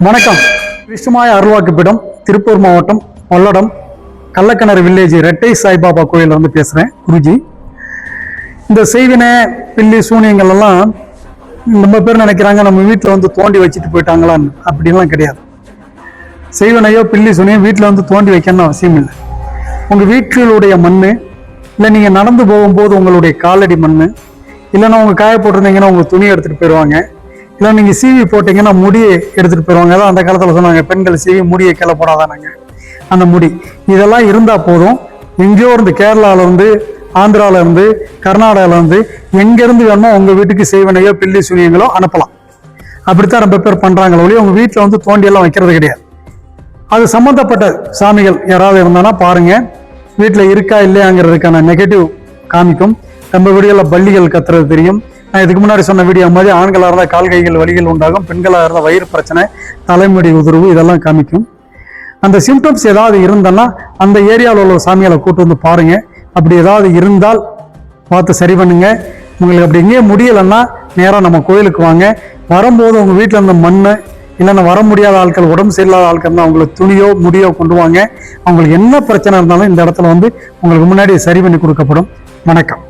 வணக்கம். விஷ்ணுமாய அருள்வாக்குப்பிடம் திருப்பூர் மாவட்டம் பல்லடம் கள்ளக்கிணறு வில்லேஜ் ரெட்டை சாய்பாபா கோயிலில் வந்து பேசுகிறேன் குருஜி. இந்த செய்வினை பில்லி சூனியங்கள் எல்லாம் ரொம்ப பேர் நினைக்கிறாங்க நம்ம வீட்டில் வந்து தோண்டி வச்சுட்டு போயிட்டாங்களான்னு. அப்படின்லாம் கிடையாது. செய்வினையோ பில்லி சூனியம் வீட்டில் வந்து தோண்டி வைக்கணும்னு அவசியம் இல்லை. உங்கள் வீட்டிலுடைய மண், இல்லை நீங்கள் நடந்து போகும்போது உங்களுடைய காலடி மண், இல்லைன்னா உங்கள் காய போட்டிருந்தீங்கன்னா உங்கள் துணியை எடுத்துகிட்டு போயிடுவாங்க, இல்லை நீங்கள் சீவி போட்டிங்கன்னா முடியை எடுத்துகிட்டு போயிடுவாங்க. அதான் அந்த காலத்தில் சொன்னாங்க, பெண்கள் சீவி முடியை கீழே போடாதானாங்க. அந்த முடி இதெல்லாம் இருந்தால் போதும். எங்கேயோ இருந்து கேரளாவிலேருந்து, ஆந்திராவிலேருந்து, கர்நாடகாவிலேருந்து, எங்கேருந்து வேணுமோ உங்கள் வீட்டுக்கு செய்வனையோ பில்லி சூனியங்களோ அனுப்பலாம். அப்படித்தான் ரொம்ப பேர் பண்ணுறாங்களோ ஒழிய உங்கள் வீட்டில் வந்து தோண்டியெல்லாம் வைக்கிறது கிடையாது. அது சம்மந்தப்பட்ட சாமிகள் யாராவது இருந்தானா பாருங்கள். வீட்டில் இருக்கா இல்லையாங்கிறதுக்கான நெகட்டிவ் காமிக்கும். நம்ம வீடியோவில் பள்ளிகள் கத்துறது தெரியும். நான் இதுக்கு முன்னாடி சொன்ன வீடியோ மாதிரி ஆண்களாக இருந்தால் கால் கைகள் வலிகள் உண்டாகும், பெண்களாக இருந்தால் வயிறு பிரச்சனை, தலைமுடி உதிர்வு இதெல்லாம் காமிக்கும். அந்த சிம்டம்ஸ் ஏதாவது இருந்தன்னா அந்த ஏரியாவில் உள்ள சாமிகளை கூட்டு வந்து பாருங்க. அப்படி ஏதாவது இருந்தால் பார்த்து சரி பண்ணுங்க. உங்களுக்கு அப்படி எங்கேயே முடியலைன்னா நேராக நம்ம கோயிலுக்கு வாங்க. வரும்போது உங்கள் வீட்டில் இருந்த மண், இல்லைன்னா வர முடியாத ஆட்கள், உடம்பு சரியில்லாத ஆட்கள் தான் அவங்களுக்கு துணியோ முடியோ கொண்டு வாங்க. அவங்களுக்கு என்ன பிரச்சனை இருந்தாலும் இந்த இடத்துல வந்து உங்களுக்கு முன்னாடி சரி பண்ணி கொடுக்கப்படும். வணக்கம்.